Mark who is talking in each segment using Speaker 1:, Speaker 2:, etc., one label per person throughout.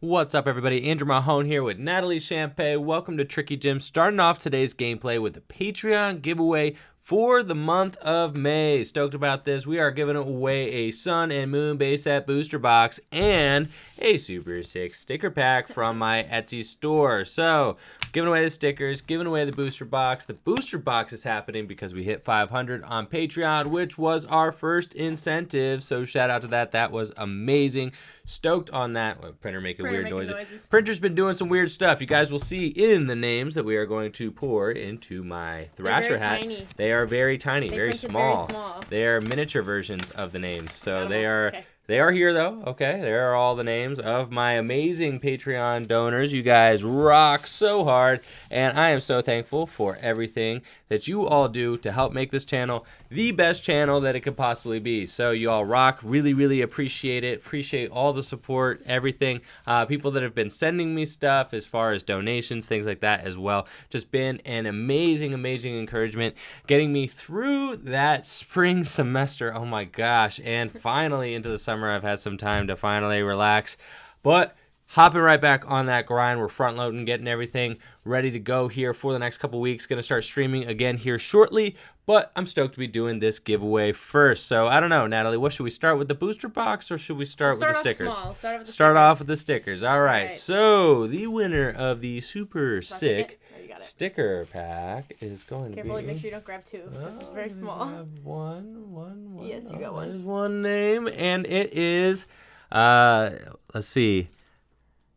Speaker 1: What's up, everybody? Andrew Mahone here with Natalie Champagne. Welcome to Tricky Gym. Starting off today's gameplay with the Patreon giveaway for the month of May. Stoked about this. We are giving away a Sun and Moon base set booster box and a Super 6 sticker pack from my Etsy store. So, giving away the stickers, giving away the booster box. The booster box is happening because we hit 500 on Patreon, which was our first incentive. So, shout out to that. That was amazing. Stoked on that. Printer making weird noises. Printer's been doing some weird stuff. You guys will see in the names that we are going to pour into my Thrasher hat.
Speaker 2: Tiny.
Speaker 1: They are very tiny, very small.
Speaker 2: Very small.
Speaker 1: They are miniature versions of the names. So they are
Speaker 2: okay.
Speaker 1: They are here though. Okay, there are all the names of my amazing Patreon donors. You guys rock so hard, and I am so thankful for everything that you all do to help make this channel the best channel that it could possibly be. So you all rock. Really, really appreciate it. Appreciate all the support, everything. People that have been sending me stuff as far as donations, things like that as well. Just been an amazing, amazing encouragement getting me through that spring semester. Oh my gosh. And finally into the summer, I've had some time to finally relax. But hopping right back on that grind. We're front loading, getting everything ready to go here for the next couple weeks. Going to start streaming again here shortly, but I'm stoked to be doing this giveaway first. So I don't know, Natalie, what should we start with, the booster box or should we start with the stickers? Start off with the stickers. All right. So the winner of the Super Sick sticker pack is going to be...
Speaker 2: Careful, make sure you don't grab two, because it's very small.
Speaker 1: One.
Speaker 2: Yes, you got one.
Speaker 1: That is one name, and it is, let's see,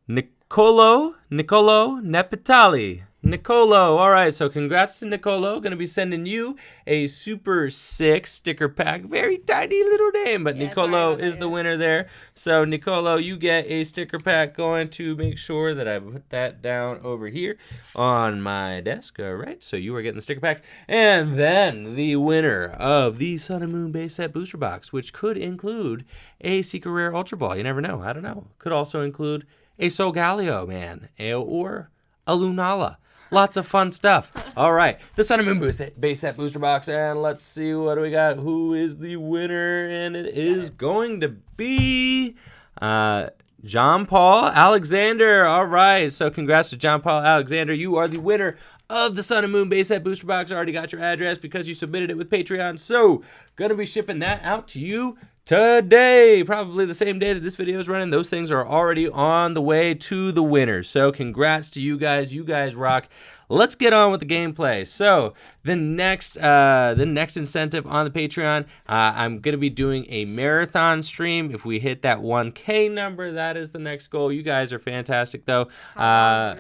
Speaker 1: Nicolo Nepitali. Nicolo. All right, so congrats to Nicolo. Going to be sending you a Super 6 sticker pack. Very tiny little name, but yeah, Nicolo is the winner there. So, Nicolo, you get a sticker pack. Going to make sure that I put that down over here on my desk. All right, so you are getting the sticker pack. And then the winner of the Sun and Moon base set booster box, which could include a Secret Rare Ultra Ball. You never know. I don't know. Could also include a Solgaleo, man, or a Lunala. Lots of fun stuff. All right, the Sun and Moon base set booster box, and let's see what do we got. Who is the winner? And it is going to be John Paul Alexander. All right, so congrats to John Paul Alexander. You are the winner of the Sun and Moon base set booster box. I already got your address because you submitted it with Patreon, so gonna be shipping that out to you today, probably the same day that this video is running. Those things are already on the way to the winners. So congrats to you guys. You guys rock. Let's get on with the gameplay. So the next incentive on the Patreon, I'm gonna be doing a marathon stream. If we hit that 1K number, that is the next goal. You guys are fantastic, though. How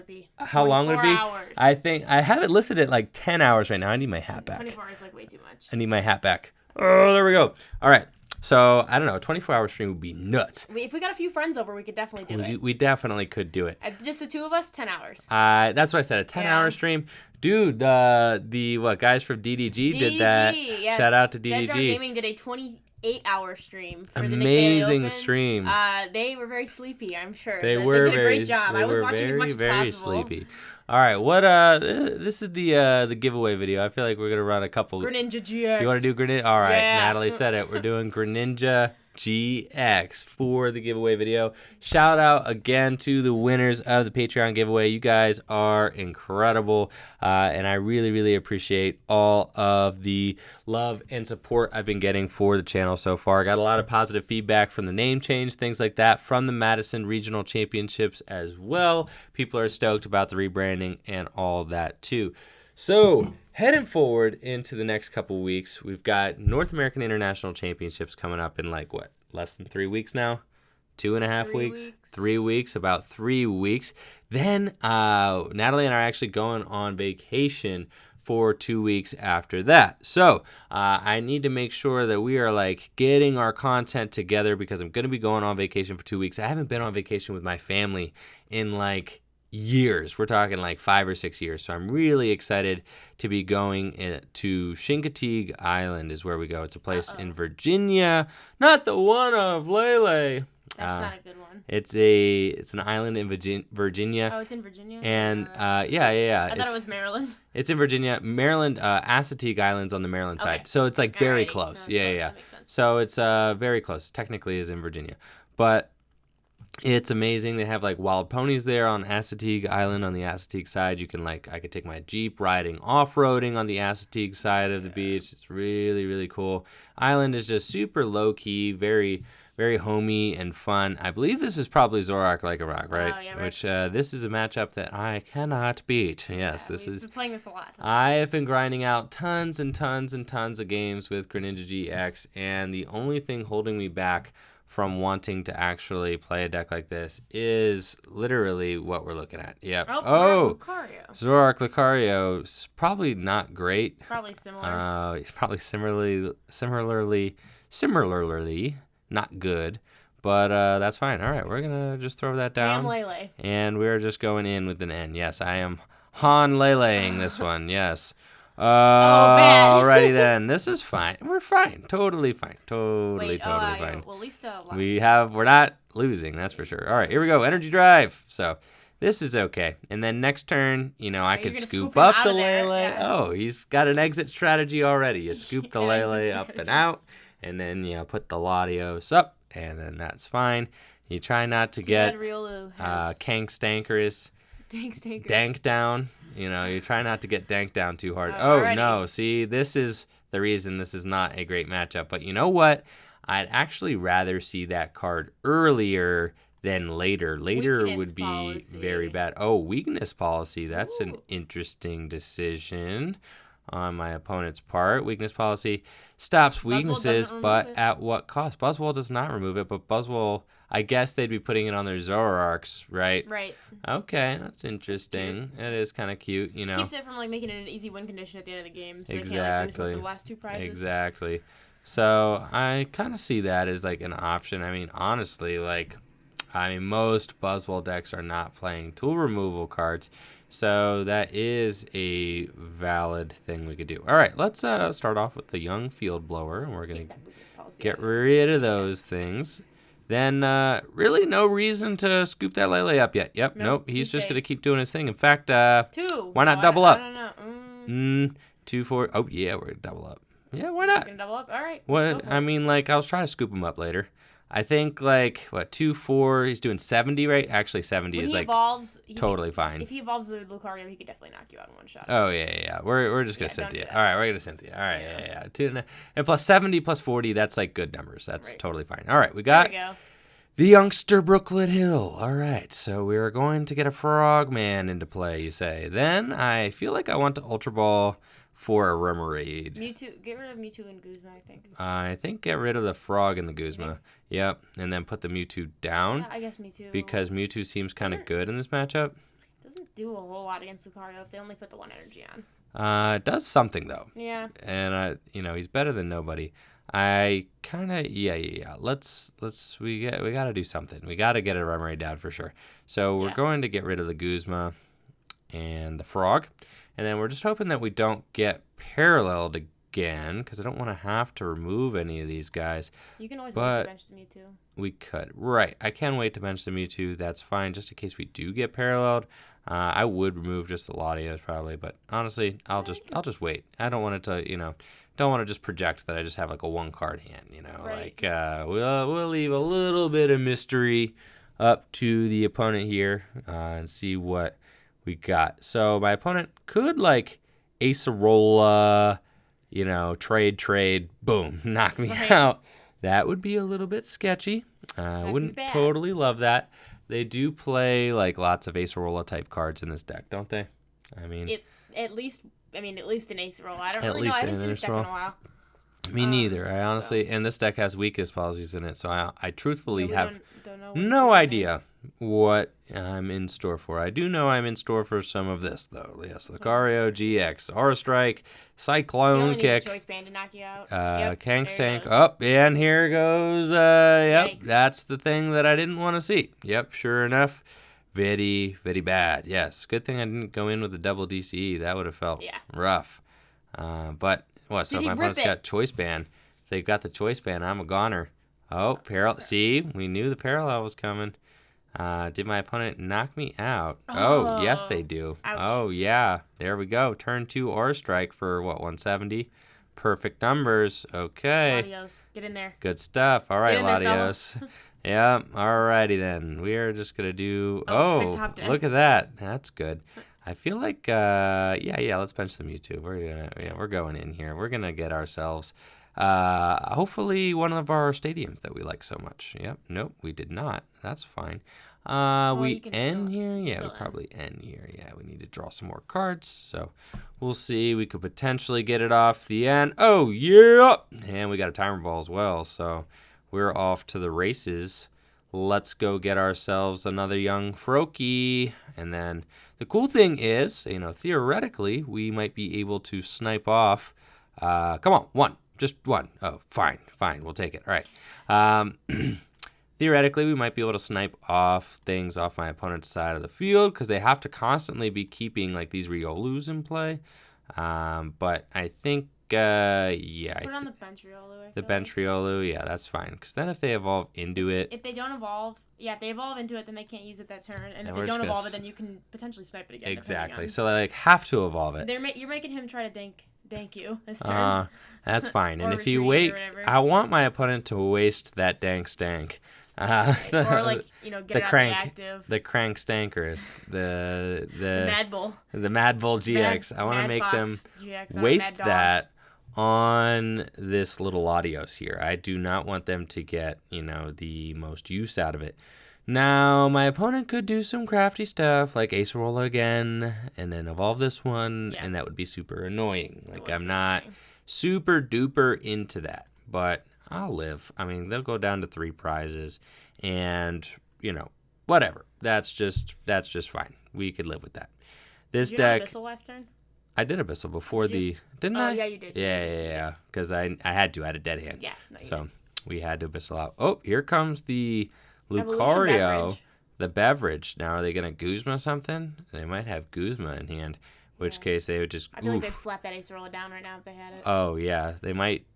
Speaker 1: long would it be?
Speaker 2: Hours.
Speaker 1: I think I have it listed at like 10 hours right now. I need my hat back.
Speaker 2: 24 hours is like way too much.
Speaker 1: I need my hat back. Oh, there we go. All right. So, I don't know, a 24-hour stream would be nuts.
Speaker 2: If we got a few friends over, we could definitely do it.
Speaker 1: We definitely could do it.
Speaker 2: Just the two of us, 10 hours.
Speaker 1: That's what I said, a 10-hour stream. Dude, the guys from DDG did that.
Speaker 2: Yes.
Speaker 1: Shout out to DDG.
Speaker 2: Dead Drunk Gaming did a 28-hour stream for the
Speaker 1: amazing stream.
Speaker 2: They were very sleepy, I'm sure.
Speaker 1: They
Speaker 2: did a great job. I was watching as much as possible.
Speaker 1: Very sleepy. All right, this is the giveaway video. I feel like we're gonna run a couple.
Speaker 2: Greninja GX.
Speaker 1: You want to do Greninja? All right,
Speaker 2: yeah.
Speaker 1: Natalie said it. We're doing Greninja GX for the giveaway video. Shout out again to the winners of the Patreon giveaway. You guys are incredible, and I really, really appreciate all of the love and support I've been getting for the channel so far. I got a lot of positive feedback from the name change, things like that, from the Madison Regional Championships as well. People are stoked about the rebranding and all that too. So, heading forward into the next couple weeks, we've got North American International Championships coming up in like, what, less than 3 weeks now? 2.5 weeks? 3 weeks, about 3 weeks. Then Natalie and I are actually going on vacation for 2 weeks after that. So I need to make sure that we are like getting our content together because I'm going to be going on vacation for 2 weeks. I haven't been on vacation with my family in like years. We're talking like 5 or 6 years. So I'm really excited to be going to Chincoteague Island is where we go. It's a place in Virginia, not the one of Lele.
Speaker 2: That's not a good one.
Speaker 1: It's an island in Virginia.
Speaker 2: Oh, it's in Virginia?
Speaker 1: And yeah.
Speaker 2: I thought it was Maryland.
Speaker 1: It's in Virginia. Maryland, Assateague Island's on the Maryland side. So it's like very close. Yeah.
Speaker 2: That makes sense.
Speaker 1: So it's very close. Technically is in Virginia. But It's amazing. They have like wild ponies there on Assateague Island on the Assateague side. You can like, I could take my Jeep riding off-roading on the Assateague side of the beach. It's really, really cool. Island is just super low-key, very, very homey and fun. I believe this is probably Zoroark Like a Rock, right?
Speaker 2: Oh, yeah, right.
Speaker 1: Which this is a matchup that I cannot beat. Yes,
Speaker 2: Yeah,
Speaker 1: this
Speaker 2: we've
Speaker 1: is.
Speaker 2: been playing this a lot.
Speaker 1: I have been grinding out tons and tons and tons of games with Greninja GX, and the only thing holding me back from wanting to actually play a deck like this is literally what we're looking at. Yep.
Speaker 2: Oh, Lucario.
Speaker 1: Zoroark Lucario is probably not great.
Speaker 2: Probably similar.
Speaker 1: It's probably similarly not good, but that's fine. All right, we're gonna just throw that down.
Speaker 2: Lele.
Speaker 1: And we're just going in with an N. Yes, I am Han Leleing this one. Yes.
Speaker 2: bad.
Speaker 1: Alrighty then. This is fine. We're fine. Totally fine. Totally fine.
Speaker 2: Yeah. Well, at least
Speaker 1: We're not losing, that's for sure. All right, here we go. Energy Drive. So this is okay. And then next turn, I could scoop up the Lele.
Speaker 2: Yeah.
Speaker 1: Oh, he's got an exit strategy already. You scoop the Lele up and out, and then put the Latios up, and then that's fine. You try not to get Kank Stankerous. Dank down. You try not to get danked down too hard. Oh, no. See, this is the reason this is not a great matchup. But you know what? I'd actually rather see that card earlier than later. Later would be very bad. Oh, weakness policy. That's an interesting decision on my opponent's part. Weakness policy stops weaknesses, but at what cost? Buzzwole does not remove it, but Buzzwole, I guess they'd be putting it on their Zoroarks, right?
Speaker 2: Right.
Speaker 1: Okay, that's interesting. It is kind of cute,
Speaker 2: Keeps it from making it an easy win condition at the end of the game. So
Speaker 1: exactly.
Speaker 2: They can't lose for the last 2 prizes.
Speaker 1: Exactly. So I kind of see that as an option. I mean, honestly, most Buzzwole decks are not playing tool removal cards. So that is a valid thing we could do. All right, let's start off with the Young Field Blower. And we're going to get rid of those things. Then really no reason to scoop that Lele up yet. Yep, nope. He's just going to keep doing his thing. In fact, why not double up?
Speaker 2: I don't know.
Speaker 1: 2, 4. Oh, yeah, we're going to double up. Yeah, why not?
Speaker 2: We're going to double up? All right.
Speaker 1: What? I mean, I was trying to scoop him up later. I think 2, 4. He's doing 70, right? Actually, 70 is totally fine.
Speaker 2: If he evolves the Lucario, he could definitely knock you out in one shot.
Speaker 1: Oh yeah. We're just gonna Cynthia. All right, we're gonna Cynthia. All right, yeah. 2 and plus 70 plus 40. That's good numbers. That's totally fine. All right, we got the youngster Brooklet Hill. All right, so we are going to get a Frogman into play. You say? Then I feel like I want to Ultra Ball for a Remoraid.
Speaker 2: Mewtwo. Get rid of Mewtwo and Guzma, I think.
Speaker 1: I think get rid of the Frog and the Guzma. Yep, and then put the Mewtwo down.
Speaker 2: Yeah, I guess Mewtwo.
Speaker 1: Because Mewtwo seems kind of good in this matchup.
Speaker 2: Doesn't do a whole lot against Lucario if they only put the 1 energy on.
Speaker 1: It does something though.
Speaker 2: Yeah.
Speaker 1: And he's better than nobody. I kind of we got to do something. We got to get a Remoraid down for sure. So we're going to get rid of the Guzma and the Frog. And then we're just hoping that we don't get paralleled again, because I don't want to have to remove any of these guys.
Speaker 2: You can always wait to bench the Mewtwo.
Speaker 1: We could. Right. I can wait to bench the Mewtwo. That's fine, just in case we do get paralleled. I would remove just the Latios probably, but honestly, I'll just wait. I don't want it to, don't want to just project that I just have a 1-card hand,
Speaker 2: Right.
Speaker 1: We'll leave a little bit of mystery up to the opponent here and see what we got. So my opponent could Acerola, trade, boom, knock me out. That would be a little bit sketchy. I wouldn't totally love that. They do play lots of Acerola type cards in this deck, don't they? I mean,
Speaker 2: at least an Acerola. I don't really know. I haven't seen this deck in a while.
Speaker 1: Me neither. I honestly, and this deck has weakness policies in it, so I truthfully have no idea what I'm in store for. I do know I'm in store for some of this, though. Yes, Lucario GX, Aura Strike, Cyclone Kick,
Speaker 2: Choice Band to knock you out.
Speaker 1: Kank Stank. Oh, and here goes. Yep, that's the thing that I didn't want to see. Yep, sure enough, very, very bad. Yes, good thing I didn't go in with the double DCE. That would have felt rough. But what? So my opponent's got Choice Band. If they've got the Choice Band, I'm a goner. Oh, see, we knew the parallel was coming. Did my opponent knock me out? Oh, yes, they do.
Speaker 2: Ouch.
Speaker 1: Oh, yeah. There we go. Turn 2 Aura Strike for, 170? Perfect numbers. Okay.
Speaker 2: Latios, get in there.
Speaker 1: Good stuff. All right, Latios. Yeah, alrighty then. We are just gonna do.
Speaker 2: Sick top deck.
Speaker 1: Look at that. That's good. I feel like yeah. Let's bench the Mewtwo. We're going in here. We're gonna get ourselves hopefully one of our stadiums that we like so much. Yep. Nope, we did not. That's fine. We end here. Yeah, we probably end here. Yeah, we need to draw some more cards. So we'll see. We could potentially get it off the end. Oh yeah, and we got a timer ball as well. So we're off to the races. Let's go get ourselves another young Froakie. And then the cool thing is, theoretically, we might be able to snipe off. Come on, one. Just one. Oh, fine. We'll take it. All right. Theoretically, we might be able to snipe off things off my opponent's side of the field because they have to constantly be keeping like these Riolus in play. But I think, yeah.
Speaker 2: Put on the bench Riolu.
Speaker 1: The bench Riolu, yeah, that's fine. Because then if they evolve into it.
Speaker 2: If they don't evolve, if they evolve into it, then they can't use it that turn. And if they don't evolve it, then you can potentially snipe it again.
Speaker 1: Exactly. So they have to evolve it.
Speaker 2: You're making him try to dank you this turn.
Speaker 1: That's fine. And if you wait, I want my opponent to waste that dank stank.
Speaker 2: Or get it out the active.
Speaker 1: The crank stankers. The
Speaker 2: Mad Bull.
Speaker 1: The Mad Bull GX. I want to make them waste that on this little Latios here. I do not want them to get, the most use out of it. Now, my opponent could do some crafty stuff like Acerola again and then evolve this one, and that would be super annoying. Like, I'm not super duper into that, but I'll live. I mean, they'll go down to 3 prizes and, whatever. That's just fine. We could live with that. This
Speaker 2: did you
Speaker 1: deck.
Speaker 2: Did Abyssal last turn?
Speaker 1: I did Abyssal before didn't I?
Speaker 2: Oh, yeah, you did.
Speaker 1: Yeah. Because I had to. I had a dead hand.
Speaker 2: Yeah. No,
Speaker 1: so we had to Abyssal out. Oh, here comes the Lucario, the beverage. Now, are they going to Guzma something? They might have Guzma in hand, in which case they would just.
Speaker 2: I feel like they'd slap that Acerola down right now if they had it.
Speaker 1: Oh, yeah. They might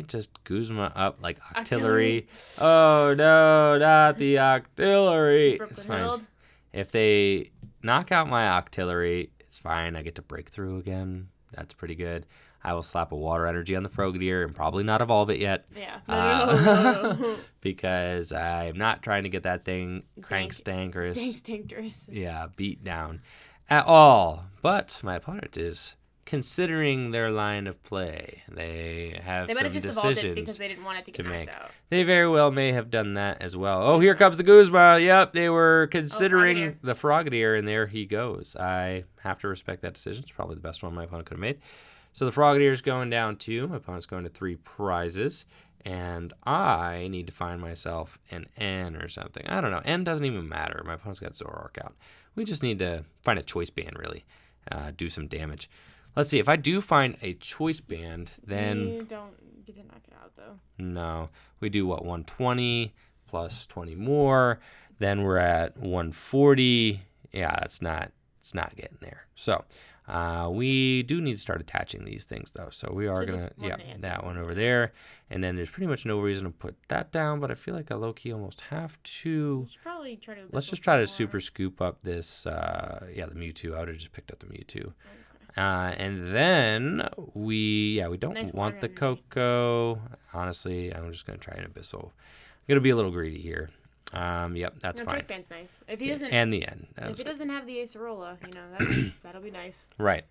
Speaker 1: just Guzma up like Octillery. Oh, no, not the Octillery. It's fine.
Speaker 2: Hild.
Speaker 1: If they knock out my Octillery, it's fine. I get to break through again. That's pretty good. I will slap a water energy on the Frogadier and probably not evolve it yet.
Speaker 2: Yeah. No.
Speaker 1: Because I'm not trying to get that thing crankstankerous. Yeah, beat down at all. But my opponent is considering their line of play. They have some decisions just evolved it
Speaker 2: because they didn't want it to get knocked out.
Speaker 1: They very well may have done that as well. Oh, here comes the Guzma. Yep, they were considering the Frogadier, and there he goes. I have to respect that decision. It's probably the best one my opponent could have made. So the Frogadier is going down 2. My opponent's going to 3 prizes. And I need to find myself an N or something. I don't know. N doesn't even matter. My opponent's got Zoroark out. We just need to find a choice band, really. Do some damage. Let's see. If I do find a choice band, then...
Speaker 2: You don't get to knock it out, though.
Speaker 1: No. We do, 120 plus 20 more. Then we're at 140. Yeah, it's not getting there. So... we do need to start attaching these things, though. So we are going to, that one over there. And then there's pretty much no reason to put that down, but I feel like I low-key almost have to.
Speaker 2: Probably try to.
Speaker 1: Let's just try to super scoop up this, the Mewtwo. I would have just picked up the Mewtwo. Okay. And then we don't want the Coco. Honestly, I'm just going to try an Abyssal. I'm going to be a little greedy here. Yep, that's fine.
Speaker 2: Choice band's nice. If he doesn't,
Speaker 1: and the end.
Speaker 2: If he doesn't have the Acerola, that'll be nice.
Speaker 1: Right.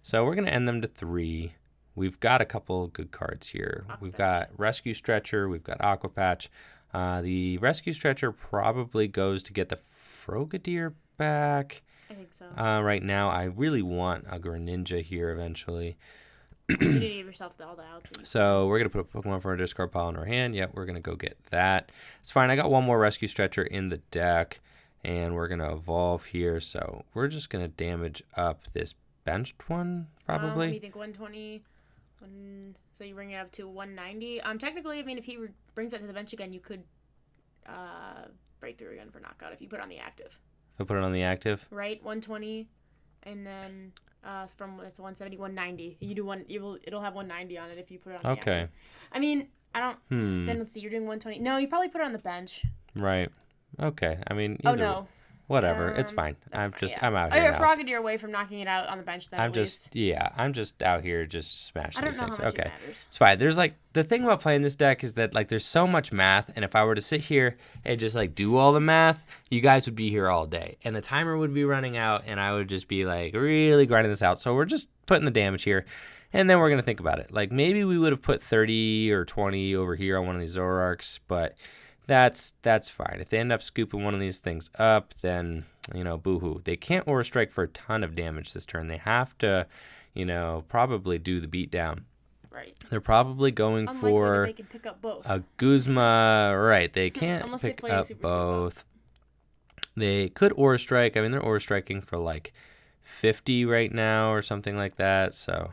Speaker 1: So we're gonna end them to 3. We've got a couple good cards here. We've got Rescue Stretcher. We've got Aqua Patch. The Rescue Stretcher probably goes to get the Frogadier back.
Speaker 2: I think so.
Speaker 1: Right now, I really want a Greninja here eventually.
Speaker 2: You need to give yourself all the outs.
Speaker 1: So we're going to put a Pokemon from our discard pile in our hand. Yep, we're going to go get that. It's fine. I got one more Rescue Stretcher in the deck, and we're going to evolve here. So we're just going to damage up this benched one, probably.
Speaker 2: You think 120? So you bring it up to 190. Technically, I mean, if he brings that to the bench again, you could break through again for knockout if you put it on the active.
Speaker 1: If I put it on the active?
Speaker 2: Right, 120, and then... from it's 170, 190. You do one. It'll have 190 on it if you put it on. The active. I mean, I don't. Then let's see. You're doing 120. No, you probably put it on the bench.
Speaker 1: Right. Okay. I mean.
Speaker 2: Oh no.
Speaker 1: Whatever, it's fine.
Speaker 2: That's fine, yeah.
Speaker 1: I'm out
Speaker 2: Oh,
Speaker 1: here
Speaker 2: you're
Speaker 1: now.
Speaker 2: Frogadier away from knocking it out on the bench then,
Speaker 1: I'm
Speaker 2: at
Speaker 1: just
Speaker 2: least.
Speaker 1: I'm just out here just smashing
Speaker 2: I
Speaker 1: these
Speaker 2: don't know
Speaker 1: things.
Speaker 2: how much
Speaker 1: Okay,
Speaker 2: it matters.
Speaker 1: it's fine. There's like the thing about playing this deck is that like there's so much math, and if I were to sit here and just like do all the math, you guys would be here all day, and the timer would be running out, and I would just be like really grinding this out. So we're just putting the damage here, and then we're gonna think about it. Like maybe we would have put 30 or 20 over here on one of these Zoroarks, but that's fine. If they end up scooping one of these things up, then, you know, boo-hoo. They can't Aura Strike for a ton of damage this turn. They have to, you know, probably do the beatdown.
Speaker 2: Right.
Speaker 1: They're probably going
Speaker 2: Unlikely
Speaker 1: for
Speaker 2: that they can pick up both.
Speaker 1: a Guzma. Right, they can't
Speaker 2: Unless they
Speaker 1: pick
Speaker 2: play
Speaker 1: up
Speaker 2: Super
Speaker 1: both. They could Aura Strike. I mean, they're Aura Striking for like 50 right now or something like that, so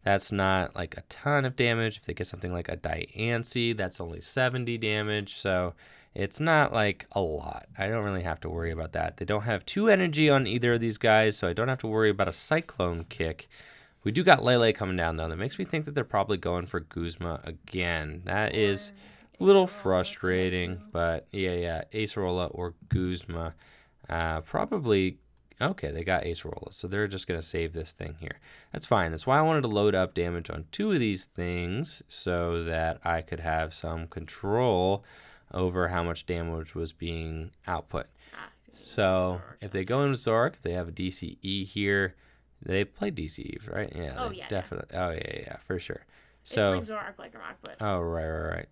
Speaker 1: that's not like a ton of damage. If they get something like a Diancie, that's only 70 damage. So it's not like a lot. I don't really have to worry about that. They don't have 2 energy on either of these guys, so I don't have to worry about a Cyclone kick. We do got Lele coming down, though. That makes me think that they're probably going for Guzma again. That is a little frustrating, but yeah, Acerola or Guzma. Probably... Okay, they got Acerola, so they're just going to save this thing here. That's fine. That's why I wanted to load up damage on 2 of these things so that I could have some control over how much damage was being output. So if they go into Zoroark, if they have a DCE here, they play DCE, right? Yeah,
Speaker 2: Oh, yeah.
Speaker 1: definitely. Oh, yeah, for sure. So,
Speaker 2: it's like Zoroark, like a rock, but...
Speaker 1: Oh, right.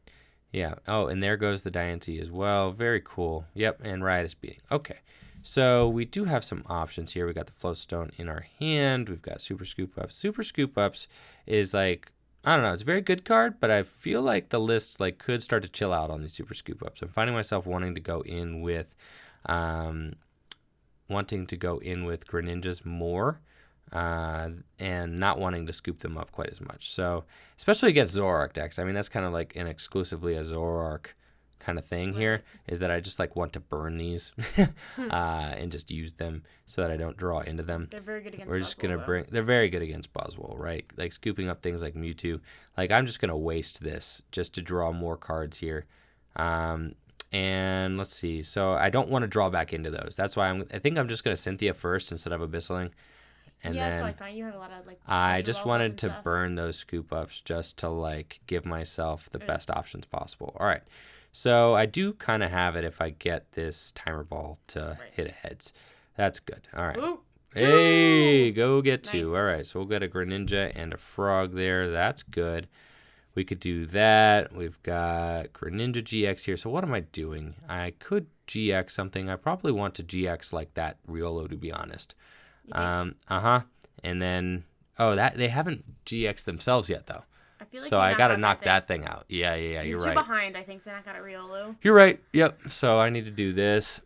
Speaker 1: Yeah. Oh, and there goes the Diancie as well. Very cool. Yep, and Riot is beating. Okay. So we do have some options here. We got the Floatstone in our hand. We've got Super Scoop Ups. Super Scoop Ups is like, I don't know, it's a very good card, but I feel like the lists like could start to chill out on these Super Scoop Ups. I'm finding myself wanting to go in with Greninjas more. And not wanting to scoop them up quite as much. So, especially against Zoroark decks. I mean, that's kind of like an exclusively a Zoroark kind of thing here, is that I just like want to burn these and just use them so that I don't draw into them.
Speaker 2: They're very good against
Speaker 1: We're just going to they're very good against Boswell, right? Like scooping up things like Mewtwo. Like I'm just going to waste this just to draw more cards here. And let's see. So I don't want to draw back into those. That's why I think I'm just going to Cynthia first instead of Abyssaling. And
Speaker 2: yeah,
Speaker 1: then
Speaker 2: that's probably fine. You have a lot of like.
Speaker 1: I just wanted to burn those scoop ups just to like give myself the best options possible. All right. So I do kind of have it if I get this timer ball to hit a heads. That's good. All right.
Speaker 2: Ooh,
Speaker 1: hey, go get 2.
Speaker 2: Nice.
Speaker 1: All right. So we'll get a Greninja and a Frog there. That's good. We could do that. We've got Greninja GX here. So what am I doing? I could GX something. I probably want to GX like that Riolo, to be honest. And then, that they haven't GX themselves yet, though.
Speaker 2: I feel like
Speaker 1: so I got to knock that thing out. Yeah, you're right.
Speaker 2: You're behind, I think, to knock out a Riolu.
Speaker 1: You're right. Yep. So I need to do this.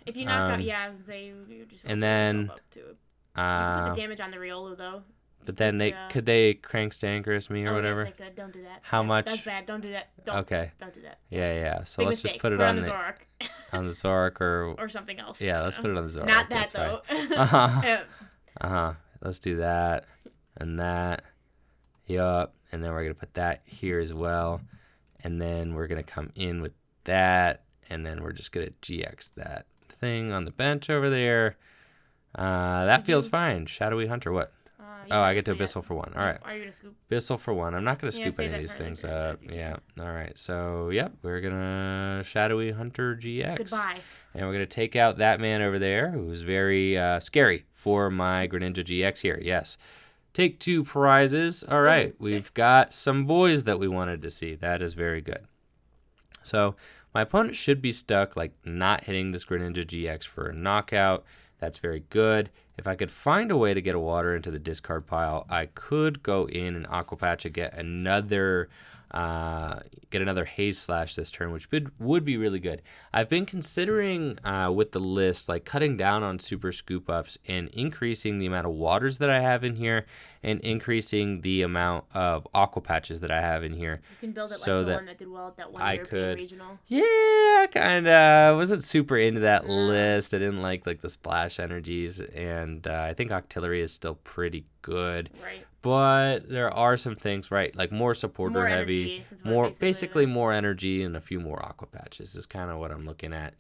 Speaker 2: If you knock out, I was going to say, you just
Speaker 1: and then,
Speaker 2: up to it. You can put the damage on the Riolu, though.
Speaker 1: But then could they crank Stankerous me or whatever?
Speaker 2: Yes, they could. Don't do that.
Speaker 1: How much?
Speaker 2: That's bad. Don't do that.
Speaker 1: Okay.
Speaker 2: Don't do that.
Speaker 1: Yeah. So
Speaker 2: Big
Speaker 1: let's
Speaker 2: mistake.
Speaker 1: just put it
Speaker 2: on
Speaker 1: on
Speaker 2: the Zoroark.
Speaker 1: On the Zoroark or
Speaker 2: something else.
Speaker 1: Yeah, let's put it on the Zoroark.
Speaker 2: Not that,
Speaker 1: though. Let's do that and that. Yup. And then we're going to put that here as well. And then we're going to come in with that. And then we're just going to GX that thing on the bench over there. That feels fine. Shadowy Hunter, what? I get to Abyssal for 1. All right.
Speaker 2: Are you going to scoop?
Speaker 1: Abyssal for 1. I'm not going to scoop any of these things up. Yeah. All right. So, yep. We're going to Shadowy Hunter GX.
Speaker 2: Goodbye.
Speaker 1: And we're going to take out that man over there who's very scary for my Greninja GX here. Yes. Take 2 prizes. All right. We've got some boys that we wanted to see. That is very good. So, my opponent should be stuck, like, not hitting this Greninja GX for a knockout. That's very good. If I could find a way to get a water into the discard pile, I could go in and Aqua Patch and get another Haze Slash this turn, which would be really good. I've been considering with the list, like cutting down on Super Scoop Ups and increasing the amount of waters that I have in here and increasing the amount of Aqua Patches that I have in here.
Speaker 2: You can build it so like the one that did well at that one European regional.
Speaker 1: Yeah, I kind of wasn't super into that list. I didn't like the splash energies, and I think Octillery is still pretty good.
Speaker 2: Right.
Speaker 1: But there are some things, right, like more supporter heavy, basically more energy and a few more Aqua Patches is kind of what I'm looking at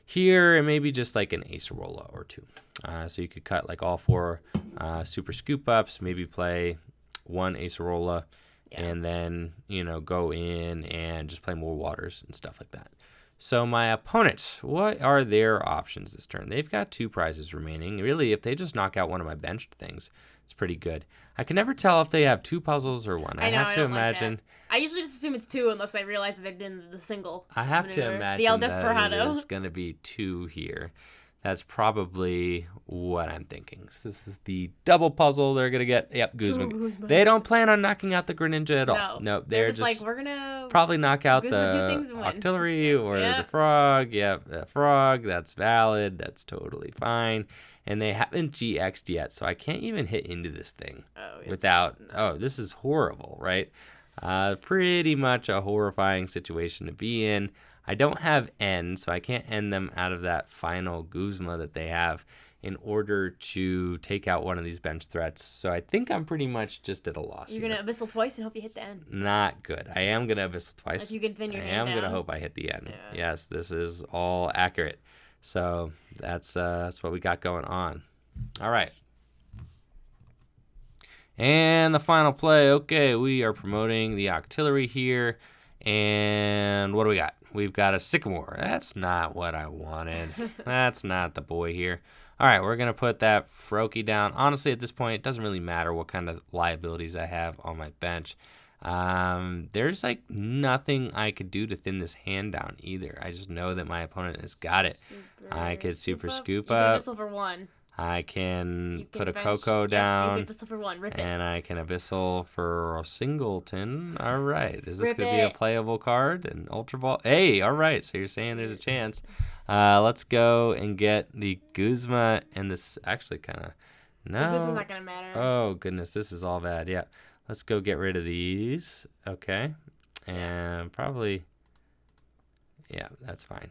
Speaker 1: Here, it may be just like an Acerola or two. So you could cut like all 4 Super Scoop Ups, maybe play 1 Acerola, and then, go in and just play more waters and stuff like that. So my opponent, what are their options this turn? They've got 2 prizes remaining. Really, if they just knock out one of my benched things, it's pretty good. I can never tell if they have 2 puzzles or 1. I have to imagine.
Speaker 2: I usually just assume it's 2 unless I realize that they're doing the single.
Speaker 1: I have to imagine
Speaker 2: the El
Speaker 1: that
Speaker 2: Desperado.
Speaker 1: it is going to be 2 here. That's probably what I'm thinking. So this is the double puzzle they're going to get. Yep, Guzma. They don't plan on knocking out the Greninja at all. No, they're just like, we're going to probably knock out the Octillery or the Frog. Yep, the Frog. That's valid. That's totally fine. And they haven't GX'd yet, so I can't even hit into this thing without... Oh, this is horrible, right? Pretty much a horrifying situation to be in. I don't have N, so I can't end them out of that final Guzma that they have in order to take out one of these bench threats. So I think I'm pretty much just at a loss.
Speaker 2: You're going to Abyssal twice and hope you hit the N.
Speaker 1: Not good. I am going to Abyssal twice.
Speaker 2: If you can thin your hand
Speaker 1: I am
Speaker 2: down.
Speaker 1: going to hope I hit the N. Yeah. Yes, this is all accurate. So that's what we got going on. All right. And the final play. Okay, we are promoting the Octillery here. And what do we got? We've got a Sycamore. That's not what I wanted. That's not the boy here. All right, we're going to put that Froakie down. Honestly, at this point, it doesn't really matter what kind of liabilities I have on my bench. There's like nothing I could do to thin this hand down either. I just know that my opponent has got it. I could Super Scoop up.
Speaker 2: You can Abyssal for 1.
Speaker 1: I can put a Coco down.
Speaker 2: You can Abyssal for 1. Rip it.
Speaker 1: And I can Abyssal for a Singleton. All right. Is this going to be a playable card? An Ultra Ball? Hey, all right. So you're saying there's a chance. Let's go and get the Guzma and this actually kind of... No.
Speaker 2: The Guzma's not going to matter.
Speaker 1: Oh, goodness. This is all bad. Yeah. Let's go get rid of these. Okay. And probably... Yeah, that's fine.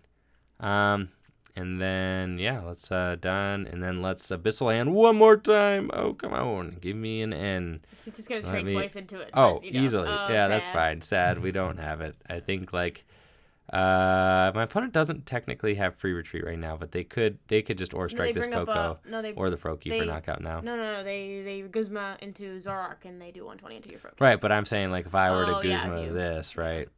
Speaker 1: And then, yeah, let's done. And then let's Abyssal Hand one more time. Oh, come on. Give me an N.
Speaker 2: He's just going to straight twice into it.
Speaker 1: Oh, easily. Oh, yeah, sad. That's fine. Sad. We don't have it. I think, like, my opponent doesn't technically have free retreat right now, but they could just Aura Strike this Coco or the Froakie for knockout now.
Speaker 2: No. They Guzma into Zoroark and they do 120 into your Froakie.
Speaker 1: Right, but I'm saying, like, if I were to Guzma this, right,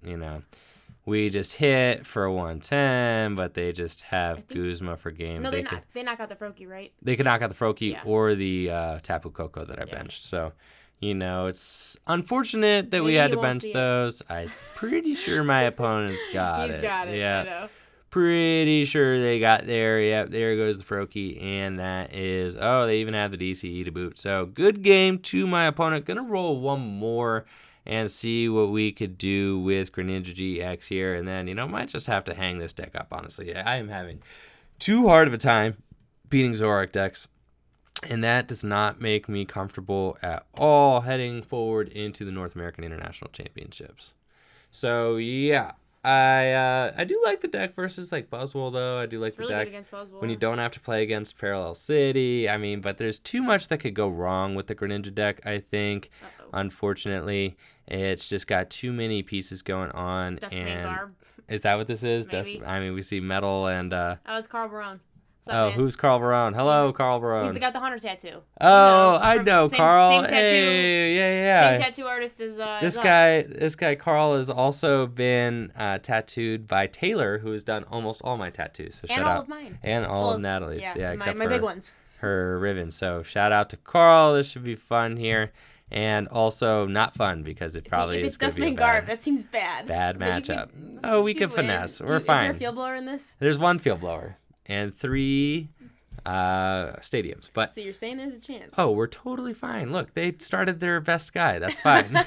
Speaker 1: we just hit for 110, but they just have Guzma for game.
Speaker 2: No, they knock out the Froakie, right?
Speaker 1: They could knock out the Froakie or the Tapu Koko that I benched. So, it's unfortunate that we had to bench those. I'm pretty sure my opponent's got it.
Speaker 2: He's got it,
Speaker 1: yeah.
Speaker 2: I know.
Speaker 1: Pretty sure they got there. Yep, there goes the Froakie, and that is... Oh, they even have the DCE to boot. So, good game to my opponent. Gonna roll one more and see what we could do with Greninja GX here. And then, might just have to hang this deck up, honestly. I am having too hard of a time beating Zoroark decks. And that does not make me comfortable at all heading forward into the North American International Championships. So, yeah. I do like the deck versus, like, Buzzwole, though. I do like the deck when you don't have to play against Parallel City. I mean, but there's too much that could go wrong with the Greninja deck, I think. Unfortunately, it's just got too many pieces going on.
Speaker 2: Garb.
Speaker 1: Is that what this is?
Speaker 2: Maybe.
Speaker 1: We see Metal and...
Speaker 2: it's Carl Barone.
Speaker 1: Who's Carl Barone? Hello, Carl Barone.
Speaker 2: He's the guy with the Hunter tattoo.
Speaker 1: Oh, I know Carl.
Speaker 2: Same tattoo.
Speaker 1: Hey, yeah.
Speaker 2: Same tattoo artist as
Speaker 1: this guy Carl has also been tattooed by Taylor, who has done almost all my tattoos. So
Speaker 2: and
Speaker 1: shout
Speaker 2: all
Speaker 1: out.
Speaker 2: of mine.
Speaker 1: And all of Natalie's. Yeah, except
Speaker 2: my
Speaker 1: for
Speaker 2: big ones.
Speaker 1: Her ribbon. So shout out to Carl. This should be fun here. And also not fun because it probably is going to be a
Speaker 2: Garb, that seems bad.
Speaker 1: Bad matchup. We can finesse. We're fine.
Speaker 2: Is there a field blower in this?
Speaker 1: There's one field blower and 3 stadiums. But
Speaker 2: so you're saying there's a chance?
Speaker 1: Oh, we're totally fine. Look, they started their best guy. That's fine.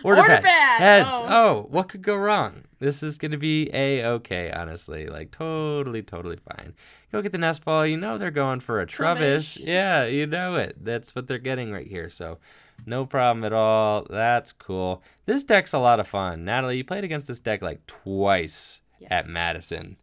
Speaker 2: Order pad.
Speaker 1: Heads. Oh, what could go wrong? This is going to be A-okay, honestly. Like, totally fine. Go get the nest ball. They're going for a Trubbish. Yeah, you know it. That's what they're getting right here. So, no problem at all. That's cool. This deck's a lot of fun. Natalie, you played against this deck like twice at Madison.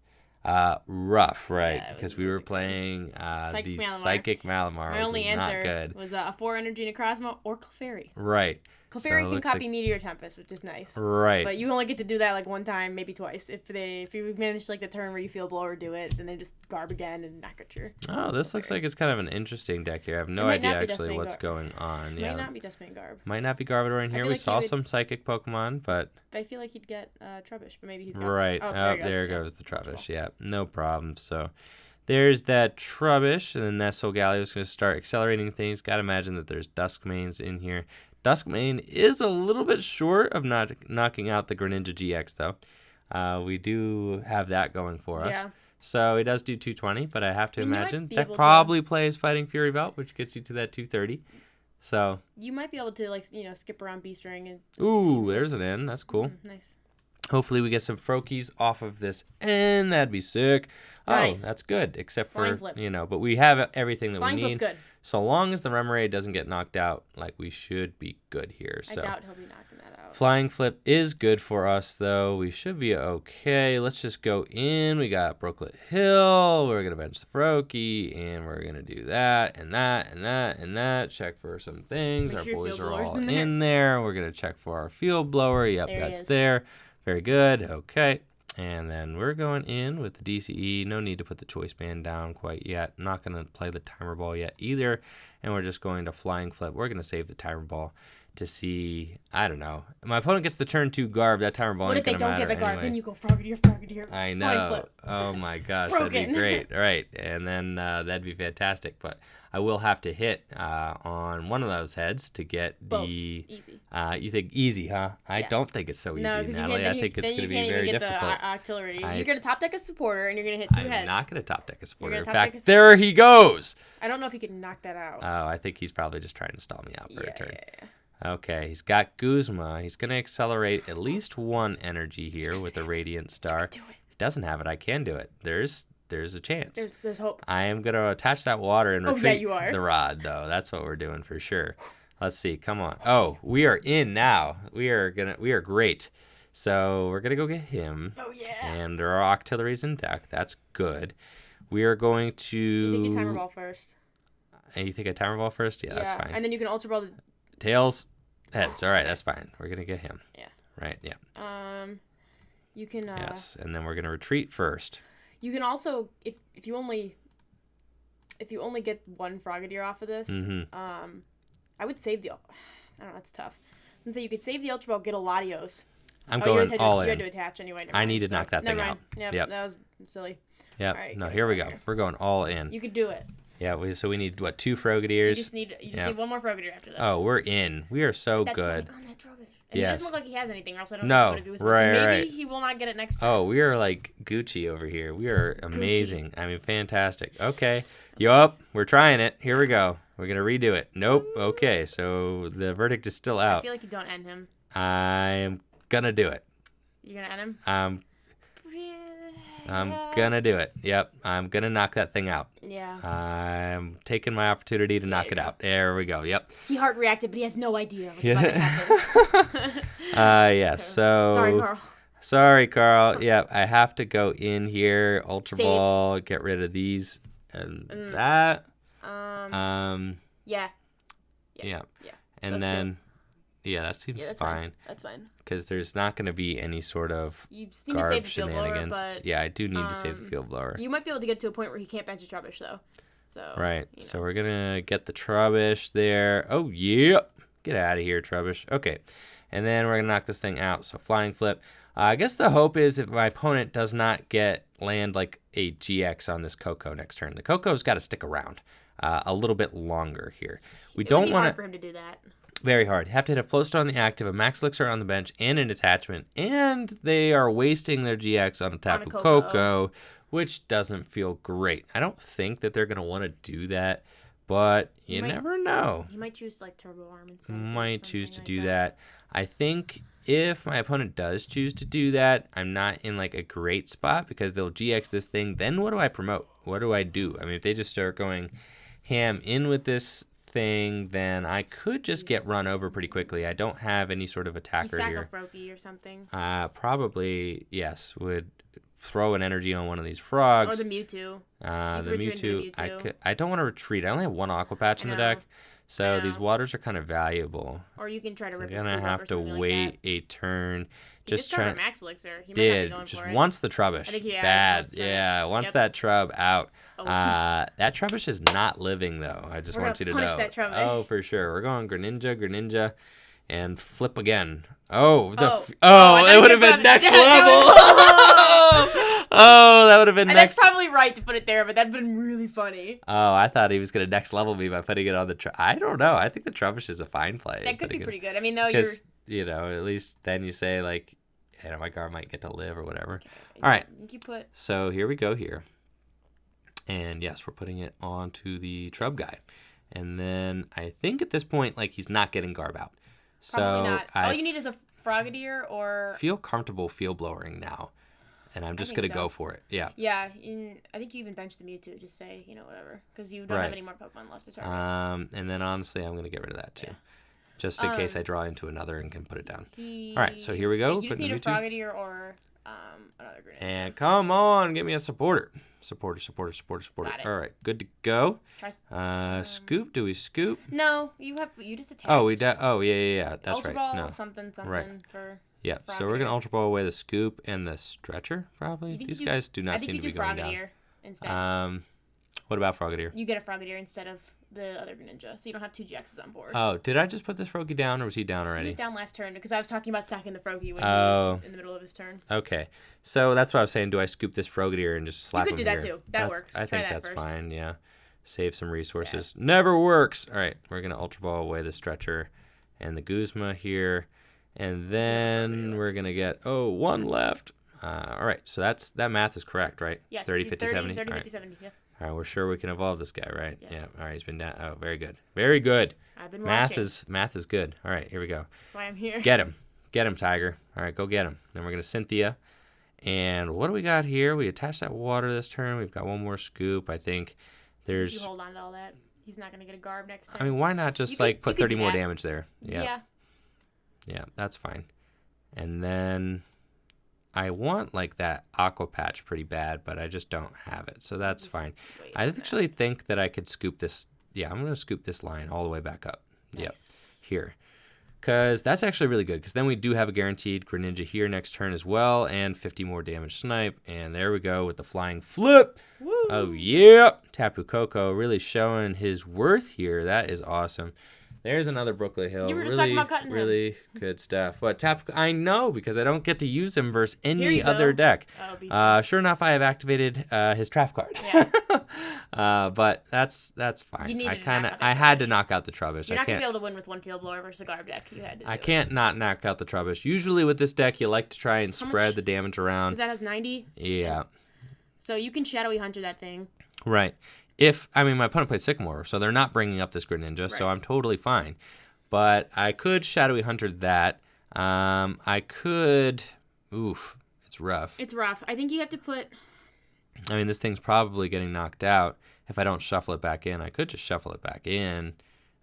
Speaker 1: Rough, right? Because we were playing Psychic Malamar.
Speaker 2: My only answer
Speaker 1: not good.
Speaker 2: was a 4 Energy Necrozma or Clefairy.
Speaker 1: Right.
Speaker 2: Clefairy
Speaker 1: it
Speaker 2: can
Speaker 1: looks
Speaker 2: copy
Speaker 1: like-
Speaker 2: Meteor Tempest, which is nice.
Speaker 1: Right.
Speaker 2: But you only get to do that like one time, maybe twice. If you manage like the turn where you Field Blower do it, then they just garb again and knock at your.
Speaker 1: Oh, this looks like it's kind of an interesting deck here. I have no
Speaker 2: might
Speaker 1: idea
Speaker 2: not be
Speaker 1: actually
Speaker 2: Dustman
Speaker 1: what's going on.
Speaker 2: Might
Speaker 1: Yeah.
Speaker 2: not be Dustman Garb.
Speaker 1: Might not be Garbodor in here.
Speaker 2: feel
Speaker 1: We
Speaker 2: like he
Speaker 1: saw
Speaker 2: would-
Speaker 1: some Psychic Pokemon, but
Speaker 2: I feel like he'd get Trubbish, but maybe he's got.
Speaker 1: right.
Speaker 2: Oh,
Speaker 1: Oh, there goes the Trubbish. Yeah, no problem. So there's that Trubbish, and then Nestle Galio is going to start accelerating things. Got to imagine that there's Duskmanes in here. Duskmane is a little bit short of not knocking out the Greninja GX, though. We do have that going for us.
Speaker 2: Yeah.
Speaker 1: So he does do 220, but I have to
Speaker 2: I mean, you might
Speaker 1: imagine
Speaker 2: be
Speaker 1: that
Speaker 2: able to-
Speaker 1: probably plays Fighting Fury Belt, which gets you to that 230. So,
Speaker 2: You might be able to like skip around Beast Ring and.
Speaker 1: ooh, there's an N. That's cool.
Speaker 2: Nice.
Speaker 1: Hopefully we get some Froakies off of this N. That'd be sick.
Speaker 2: Nice.
Speaker 1: Oh, that's good. Except
Speaker 2: Flying
Speaker 1: for,
Speaker 2: Flip.
Speaker 1: but we have everything that
Speaker 2: Flying
Speaker 1: we
Speaker 2: Flip's
Speaker 1: need.
Speaker 2: good.
Speaker 1: So long as the Remoraid doesn't get knocked out, like we should be good here.
Speaker 2: I
Speaker 1: So
Speaker 2: doubt he'll be knocking that out.
Speaker 1: Flying Flip is good for us, though. We should be okay. Let's just go in. We got Brooklet Hill. We're going to bench the Froakie, and we're going to do that and that and that and that. Check for some things.
Speaker 2: Make
Speaker 1: Our
Speaker 2: sure your
Speaker 1: boys
Speaker 2: Field
Speaker 1: are
Speaker 2: Blower's
Speaker 1: all
Speaker 2: in
Speaker 1: in
Speaker 2: there.
Speaker 1: there. We're going to check for our Field Blower. Yep,
Speaker 2: There he
Speaker 1: that's
Speaker 2: is.
Speaker 1: there. Very good. Okay. And then we're going in with the DCE. No need to put the Choice Band down quite yet. I'm not going to play the Timer Ball yet either. And we're just going to Flying Flip. We're going to save the Timer Ball to see, I don't know. My opponent gets the turn 2 Garb. That Timer Ball
Speaker 2: What
Speaker 1: ain't
Speaker 2: if they
Speaker 1: going to
Speaker 2: don't
Speaker 1: matter
Speaker 2: get the guard?
Speaker 1: anyway.
Speaker 2: Then you go Frogadier.
Speaker 1: I
Speaker 2: Flying
Speaker 1: know.
Speaker 2: Flip.
Speaker 1: Oh my gosh, that'd be
Speaker 2: Broken.
Speaker 1: great. Right. And then that'd be fantastic. But I will have to hit on one of those heads to get
Speaker 2: Both.
Speaker 1: the.
Speaker 2: Easy.
Speaker 1: You think easy, huh? I
Speaker 2: Yeah.
Speaker 1: don't think it's so easy,
Speaker 2: No, because
Speaker 1: Natalie. I think it's going to be very
Speaker 2: get
Speaker 1: difficult.
Speaker 2: the artillery.
Speaker 1: I-
Speaker 2: You're gonna top deck a supporter and you're gonna hit 2
Speaker 1: I'm
Speaker 2: heads.
Speaker 1: not going to top deck a supporter. In
Speaker 2: gonna top deck
Speaker 1: fact,
Speaker 2: a
Speaker 1: there he goes.
Speaker 2: I don't know if he could knock that out.
Speaker 1: Oh, I think he's probably just trying to stall me out for
Speaker 2: yeah,
Speaker 1: a turn.
Speaker 2: yeah.
Speaker 1: Okay, he's got Guzma. He's going to accelerate at least 1 energy here with the Radiant Star.
Speaker 2: Do it.
Speaker 1: He doesn't have it. I can do it. There's a chance.
Speaker 2: There's hope.
Speaker 1: I am going to attach that water and
Speaker 2: Oh,
Speaker 1: retreat
Speaker 2: yeah, you are.
Speaker 1: the rod, though. That's what we're doing for sure. Let's see. Come on. Oh, we are in now. We are great. So we're going to go get him.
Speaker 2: Oh yeah.
Speaker 1: And there are Octilleries in deck. That's good. We are going to...
Speaker 2: You think you Timer Ball first.
Speaker 1: You think I Timer Ball first? Yeah, that's fine.
Speaker 2: And then you can Ultra Ball the
Speaker 1: Tails, heads. All right, that's fine. We're going to get him.
Speaker 2: Yeah.
Speaker 1: Right, yeah.
Speaker 2: You can
Speaker 1: Yes, and then we're going to retreat first.
Speaker 2: You can also if you only get 1 Frogadier off of this, I would save the I don't know, that's tough. Since you could save the Ultra Ball, get a Latios.
Speaker 1: I'm going all
Speaker 2: You had
Speaker 1: in.
Speaker 2: to attach anyway.
Speaker 1: I need to knock that thing
Speaker 2: never
Speaker 1: out.
Speaker 2: mind.
Speaker 1: Yep.
Speaker 2: That was silly.
Speaker 1: Yep.
Speaker 2: All right,
Speaker 1: No,
Speaker 2: get a
Speaker 1: here we go.
Speaker 2: Frogadier.
Speaker 1: We're going all in.
Speaker 2: You could do it.
Speaker 1: Yeah, so we need, what, 2
Speaker 2: You
Speaker 1: Frogadiers?
Speaker 2: just need
Speaker 1: Yep.
Speaker 2: need 1 more Frogadier after this.
Speaker 1: Oh, we're in. We are so
Speaker 2: That's
Speaker 1: good.
Speaker 2: right on that Trubbish. And
Speaker 1: Yes.
Speaker 2: He doesn't look like he has anything, or else I don't
Speaker 1: No,
Speaker 2: know what to do.
Speaker 1: right,
Speaker 2: Maybe
Speaker 1: right.
Speaker 2: he will not get it next time.
Speaker 1: Oh, we are like Gucci over here. We are amazing. I mean, fantastic. Okay. Yup. We're trying it. Here we go. We're going to redo it. Nope. Okay. So the verdict is still
Speaker 2: I
Speaker 1: out.
Speaker 2: feel like you don't end him.
Speaker 1: I'm going to do it.
Speaker 2: You're gonna end him.
Speaker 1: I'm going to do it. Yep. I'm going to knock that thing out.
Speaker 2: Yeah.
Speaker 1: I'm taking my opportunity to knock
Speaker 2: you
Speaker 1: it
Speaker 2: go.
Speaker 1: out. There we go. Yep.
Speaker 2: He heart reacted, but he has no idea what's
Speaker 1: Yeah.
Speaker 2: about to happen.
Speaker 1: Yes. So
Speaker 2: Sorry, Carl.
Speaker 1: Sorry, Carl. Yeah, I have to go in here, Ultra
Speaker 2: Save.
Speaker 1: Ball, get rid of these and that.
Speaker 2: Yeah.
Speaker 1: Yeah.
Speaker 2: Yeah.
Speaker 1: And
Speaker 2: those two.
Speaker 1: then, yeah, that seems
Speaker 2: Yeah, that's
Speaker 1: fine
Speaker 2: That's fine.
Speaker 1: because there's not going to be any sort of
Speaker 2: You just need to
Speaker 1: garb
Speaker 2: save the Field Blower,
Speaker 1: shenanigans.
Speaker 2: but
Speaker 1: Yeah, I do need to save the Field Blower.
Speaker 2: you might be able to get to a point where he can't bench a Trubbish, though. So
Speaker 1: Right.
Speaker 2: you
Speaker 1: So
Speaker 2: know.
Speaker 1: we're going to get the Trubbish there. Oh, yep. Get out of here, Trubbish. Okay. And then we're going to knock this thing out. So Flying Flip. I guess the hope is if my opponent does not land like a GX on this Coco next turn. The Coco's got to stick around a little bit longer here. We
Speaker 2: It would
Speaker 1: don't
Speaker 2: be
Speaker 1: want
Speaker 2: hard
Speaker 1: to...
Speaker 2: for him to do that.
Speaker 1: Very hard. You have to hit a Flow Stone on the active, a Max Elixir on the bench, and an attachment. And they are wasting their GX on a Tapu
Speaker 2: a
Speaker 1: Koko,
Speaker 2: Koko.
Speaker 1: which doesn't feel great. I don't think that they're going to want to do that, but you
Speaker 2: might-
Speaker 1: never know.
Speaker 2: He might choose like Turbo Arm instead.
Speaker 1: Might choose to do that. I think if my opponent does choose to do that, I'm not in like a great spot because they'll GX this thing. Then what do I promote? What do I do? I mean, if they just start going ham in with this thing, then I could just get run over pretty quickly. I don't have any sort of
Speaker 2: You
Speaker 1: attacker
Speaker 2: sack
Speaker 1: here.
Speaker 2: a Froakie or something.
Speaker 1: Probably, yes, would throw an energy on one of these frogs.
Speaker 2: Or the Mewtwo.
Speaker 1: The
Speaker 2: You could retreat into
Speaker 1: Mewtwo,
Speaker 2: the Mewtwo.
Speaker 1: I don't want to retreat. I only have 1 Aqua Patch in the deck. So these waters are kind of valuable.
Speaker 2: Or you can try to rip
Speaker 1: I'm
Speaker 2: the
Speaker 1: gonna
Speaker 2: scoop up
Speaker 1: have
Speaker 2: or
Speaker 1: to
Speaker 2: something
Speaker 1: wait
Speaker 2: like that.
Speaker 1: a turn.
Speaker 2: He just tried max elixir. He might not be going
Speaker 1: Just
Speaker 2: for it.
Speaker 1: wants the Trubbish.
Speaker 2: I think he
Speaker 1: Bad.
Speaker 2: wants Trubbish.
Speaker 1: Yeah, wants
Speaker 2: Yep.
Speaker 1: that Trub out.
Speaker 2: Oh,
Speaker 1: That Trubbish is not living though. I just
Speaker 2: We're
Speaker 1: want you to
Speaker 2: gonna
Speaker 1: know.
Speaker 2: punish that Trubbish.
Speaker 1: Oh, for sure. We're going Greninja, and flip again. Oh,
Speaker 2: I
Speaker 1: it
Speaker 2: thought
Speaker 1: would
Speaker 2: you
Speaker 1: have been
Speaker 2: said
Speaker 1: next
Speaker 2: that
Speaker 1: level. Oh, that would have been
Speaker 2: and
Speaker 1: next.
Speaker 2: that's probably right to put it there, but that'd been really funny.
Speaker 1: Oh, I thought he was gonna next level me by putting it on the. I don't know. I think the Trubbish is a fine play.
Speaker 2: That could be pretty good. I mean, though, you're.
Speaker 1: Because at least then you say like, my guard might get to live or whatever. All right.
Speaker 2: You put.
Speaker 1: So here we go here. And yes, we're putting it onto the Trub guy. And then I think at this point, like, he's not getting Garb out.
Speaker 2: Probably
Speaker 1: So
Speaker 2: not. All you need is a Frogadier or.
Speaker 1: Feel comfortable field blowing now. And I'm just going to go for it. Yeah.
Speaker 2: Yeah. I think you even bench the Mewtwo. Just say, whatever. Because you don't have any more Pokemon left to target.
Speaker 1: And then honestly, I'm going to get rid of that too. Yeah. Just in case I draw into another and can put it down. All right, so here we go.
Speaker 2: You just need a Frogadier or another Greninja.
Speaker 1: And come on, get me a supporter. Supporter.
Speaker 2: Got it.
Speaker 1: All right, good to go. Scoop, do we scoop?
Speaker 2: No, you just attached.
Speaker 1: Oh, yeah, that's
Speaker 2: Ultra
Speaker 1: right.
Speaker 2: Ball,
Speaker 1: No.
Speaker 2: something
Speaker 1: Right.
Speaker 2: for
Speaker 1: Yeah, so we're going to Ultra Ball away the scoop and the stretcher, probably. These guys do not seem to be going down.
Speaker 2: I think you do Frogadier instead.
Speaker 1: What about Frogadier?
Speaker 2: You get a Frogadier instead of the other Greninja, so you don't have 2 GXs on board.
Speaker 1: Oh, did I just put this Froakie down, or was he down already?
Speaker 2: He was down last turn, because I was talking about stacking the Froakie when he was in the middle of his turn.
Speaker 1: Okay, so that's what I was saying. Do I scoop this Frogadier and just slap him here?
Speaker 2: You could do that, too. That works.
Speaker 1: I think that's
Speaker 2: first.
Speaker 1: fine, yeah. Save some resources. Never works. All right, we're going to Ultra Ball away the stretcher and the Guzma here. And then we're going to get, one left. All right, so that math is correct, right?
Speaker 2: Yes.
Speaker 1: 30, 50, 70?
Speaker 2: 30,
Speaker 1: all
Speaker 2: 50, 70, yeah.
Speaker 1: All right, we're sure we can evolve this guy, right?
Speaker 2: Yes.
Speaker 1: Yeah. All right, he's been down. Oh, very good. Very good.
Speaker 2: I've been watching.
Speaker 1: Math is good. All right, here we go.
Speaker 2: That's why I'm here.
Speaker 1: Get him, Tiger. All right, go get him. Then we're going to Cynthia. And what do we got here? We attach that water this turn. We've got one more scoop. I think there's...
Speaker 2: You hold on to all that. He's not going to get a Garb next turn.
Speaker 1: I mean, why not just, put 30 more damage there? Yeah. Yeah, that's fine. And then... I want that Aqua Patch pretty bad, but I just don't have it, so that's fine. I actually think that I could scoop this. Yeah, I'm going to scoop this line all the way back up.
Speaker 2: Nice.
Speaker 1: Yep, here. Because that's actually really good, because then we do have a guaranteed Greninja here next turn as well, and 50 more damage snipe, and there we go with the flying flip.
Speaker 2: Woo.
Speaker 1: Oh, yeah. Tapu Koko really showing his worth here. That is awesome. There's another Brooklet Hill.
Speaker 2: You were just talking about cutting him.
Speaker 1: Really good stuff. But I know, because I don't get to use him versus any other deck.
Speaker 2: Oh,
Speaker 1: sure enough, I have activated his trap card.
Speaker 2: Yeah.
Speaker 1: But that's fine. I had to knock out the Trubbish.
Speaker 2: You're not gonna be able to win with one Field Blower versus a Garb deck. You had to.
Speaker 1: I can't not knock out the Trubbish. Usually with this deck, you like to try and spread the damage around.
Speaker 2: Does that have 90?
Speaker 1: Yeah.
Speaker 2: So you can Shadowy Hunter that thing.
Speaker 1: Right. My opponent plays Sycamore, so they're not bringing up this Greninja, so I'm totally fine. But I could Shadowy Hunter that. I could... Oof, it's rough.
Speaker 2: It's rough. I think you have to put...
Speaker 1: this thing's probably getting knocked out. If I don't shuffle it back in, I could just shuffle it back in.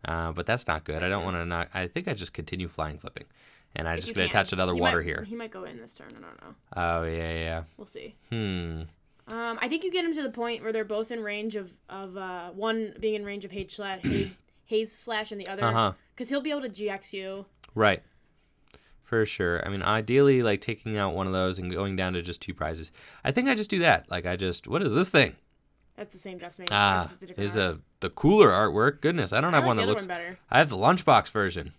Speaker 1: But that's not good. I don't want to knock... I think I just continue flying flipping. And I'm just going to attach another water here.
Speaker 2: He might go in this turn. I don't know.
Speaker 1: Oh, yeah.
Speaker 2: We'll see.
Speaker 1: I
Speaker 2: think you get him to the point where they're both in range of one being in range of Haze Slash and the other, because he'll be able to GX you.
Speaker 1: Right. For sure. Ideally, taking out one of those and going down to just 2 prizes. I think I just do that. What is this thing?
Speaker 2: That's the same Dustmane.
Speaker 1: The cooler artwork. Goodness, I don't have one that looks
Speaker 2: better.
Speaker 1: I have the lunchbox version.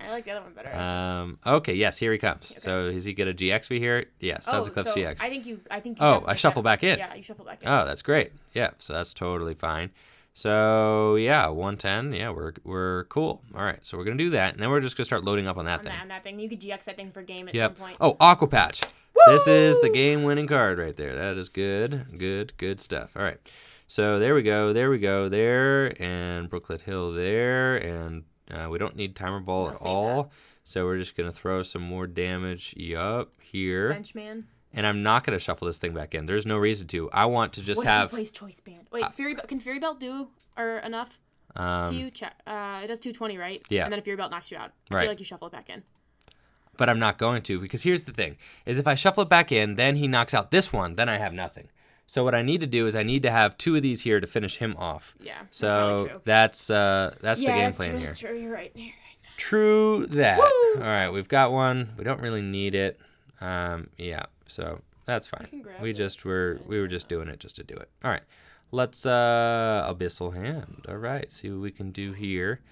Speaker 2: I like the other one better.
Speaker 1: Okay, yes, here he comes. Okay. So is he get a GX here? Yeah, Sons of Cliffs GX.
Speaker 2: I think you
Speaker 1: I shuffle back in.
Speaker 2: Yeah, you shuffle back in.
Speaker 1: Oh, that's great. Yeah, so that's totally fine. So yeah, 110. Yeah, we're cool. All right, so we're gonna do that, and then we're just gonna start loading up on that thing.
Speaker 2: On that thing, you could GX that thing for game at some point.
Speaker 1: Oh, Aqua Patch.
Speaker 2: Woo!
Speaker 1: This is the game-winning card right there. That is good stuff. All right, so there we go, and Brooklet Hill there, and we don't need Timer Ball at all. So we're just gonna throw some more damage up here.
Speaker 2: Benchman.
Speaker 1: And I'm not going to shuffle this thing back in. There's no reason to. I want to just have...
Speaker 2: What if he plays Choice Band? Wait, can Fury Belt do enough to you? Check. It does 220, right?
Speaker 1: Yeah.
Speaker 2: And then if Fury Belt knocks you out, I feel like you shuffle it back in.
Speaker 1: But I'm not going to, because here's the thing. Is if I shuffle it back in, then he knocks out this one, then I have nothing. So what I need to do is I need to have 2 of these here to finish him off.
Speaker 2: Yeah. That's
Speaker 1: So
Speaker 2: really true.
Speaker 1: that's the game plan
Speaker 2: true,
Speaker 1: here.
Speaker 2: That's true. You're right.
Speaker 1: True that.
Speaker 2: Woo!
Speaker 1: All right, we've got one. We don't really need it. Yeah, so that's fine. We were just doing it just to do it. All right, let's Abyssal Hand. All right, see what we can do here.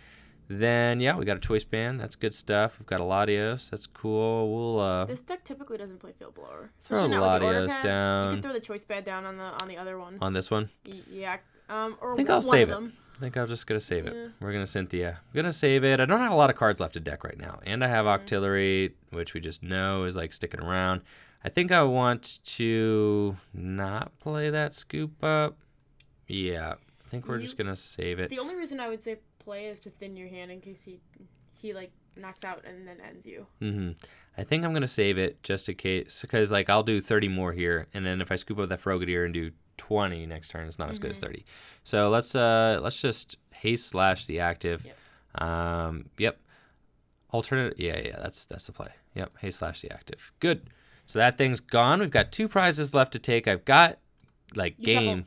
Speaker 1: Then yeah, we got a Choice Band. That's good stuff. We've got a Latios. That's cool. We'll
Speaker 2: This deck typically doesn't play Field Blower.
Speaker 1: throw
Speaker 2: Especially not with the order
Speaker 1: Latios
Speaker 2: pads.
Speaker 1: down.
Speaker 2: You can throw the Choice Band down on the other one.
Speaker 1: On this one.
Speaker 2: Yeah. Or
Speaker 1: I think
Speaker 2: one
Speaker 1: I'll save
Speaker 2: of
Speaker 1: it.
Speaker 2: them.
Speaker 1: I think I'm just gonna save
Speaker 2: Yeah.
Speaker 1: it. We're gonna Cynthia. I'm gonna save it. I don't have a lot of cards left to deck right now, and I have Octillery, which we just know is like sticking around. I think I want to not play that Scoop Up. Yeah, I think we're just gonna save it.
Speaker 2: The only reason I would say play is to thin your hand in case he like knocks out and then ends you.
Speaker 1: I think I'm gonna save it just in case, because like I'll do 30 more here, and then if I scoop up that Frogadier and do 20 next turn, it's not as good as 30. So let's just haste slash the active. Yep. Alternate. Yeah. That's the play. Yep. Haste slash the active. Good. So that thing's gone. We've got 2 prizes left to take. I've got like game.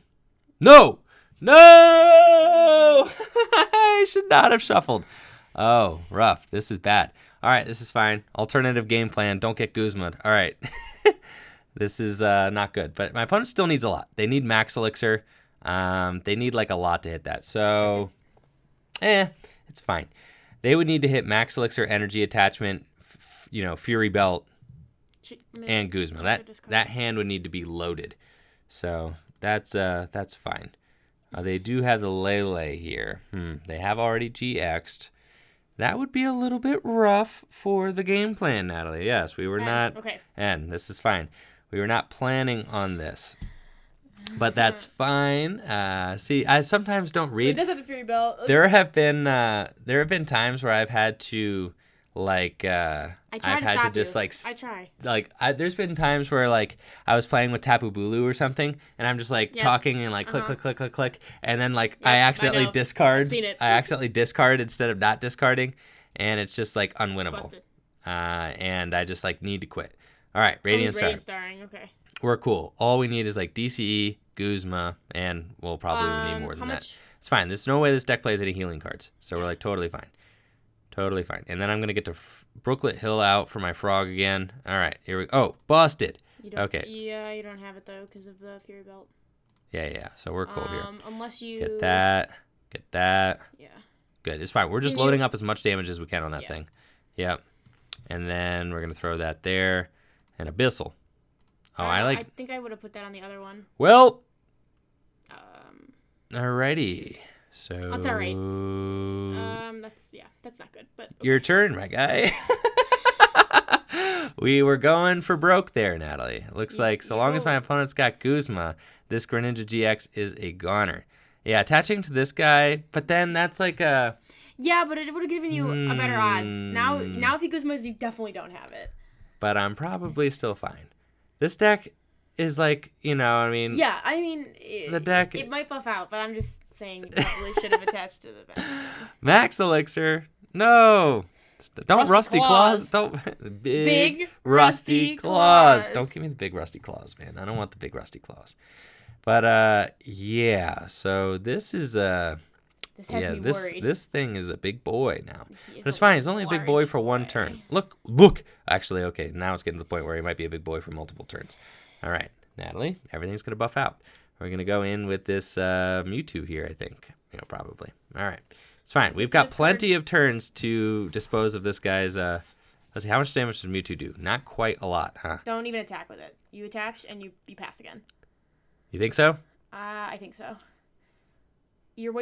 Speaker 1: No. I should not have shuffled. Oh, rough. This is bad. All right, this is fine. Alternative game plan. Don't get Guzman. All right. This is not good. But my opponent still needs a lot. They need Max Elixir. They need like a lot to hit that. So, it's fine. They would need to hit Max Elixir, Energy Attachment, Fury Belt, and Guzman. That hand would need to be loaded. So that's fine. They do have the Lele here. They have already GX'd. That would be a little bit rough for the game plan, Natalie. Yes, we were not.
Speaker 2: Okay.
Speaker 1: And this is fine. We were not planning on this. But that's fine. See, I sometimes don't read.
Speaker 2: So he does have the Fury Belt.
Speaker 1: There have been times where I've had to like
Speaker 2: I try.
Speaker 1: There's been times where like I was playing with Tapu Bulu or something, and I'm just like talking and like click, and then like I accidentally discard.
Speaker 2: I've seen it.
Speaker 1: I accidentally discard instead of not discarding, and it's just like unwinnable.
Speaker 2: Busted.
Speaker 1: And I just like need to quit. All right, Radiant
Speaker 2: Starring. Okay.
Speaker 1: We're cool. All we need is like DCE, Guzma, and we'll probably need more than that. It's fine. There's no way this deck plays any healing cards, so we're like totally fine. Totally fine. And then I'm going to get to Brooklet Hill out for my frog again. All right, here we go. Oh, busted. Okay.
Speaker 2: Yeah, you don't have it, though, because of the Fury Belt.
Speaker 1: Yeah. So we're cool here.
Speaker 2: Unless you...
Speaker 1: Get that.
Speaker 2: Yeah.
Speaker 1: Good. It's fine. We're just loading up as much damage as we can on that thing. Yep. And then we're going to throw that there. And Abyssal. Oh, I
Speaker 2: think I would have put that on the other one.
Speaker 1: Well. Alrighty.
Speaker 2: Shoot.
Speaker 1: So
Speaker 2: that's all right. That's not good. But okay.
Speaker 1: Your turn, my guy. We were going for broke there, Natalie. It looks like so long as my opponent's got Guzma, this Greninja GX is a goner. Yeah, attaching to this guy, but then that's like a...
Speaker 2: Yeah, but it would have given you a better odds. Now if he Guzmas, you definitely don't have it.
Speaker 1: But I'm probably still fine. This deck is like,
Speaker 2: Yeah,
Speaker 1: the deck...
Speaker 2: It might buff out, but I'm just saying you probably should have attached to the bench.
Speaker 1: Max Elixir. No. Don't Rusty Claws. Don't big Rusty Claws. Don't give me the big Rusty Claws, man. I don't want the big Rusty Claws. But yeah. So this is
Speaker 2: this has me worried.
Speaker 1: This thing is a big boy now. But it's fine. He's only a big boy for one turn. Look. Actually, okay. Now it's getting to the point where he might be a big boy for multiple turns. All right, Natalie. Everything's gonna buff out. We're gonna go in with this Mewtwo here. I think. Probably. All right. It's fine. We've got plenty of turns to dispose of this guy's... let's see, how much damage does Mewtwo do? Not quite a lot, huh?
Speaker 2: Don't even attack with it. You attach and you pass again.
Speaker 1: You think so?
Speaker 2: I think so. You're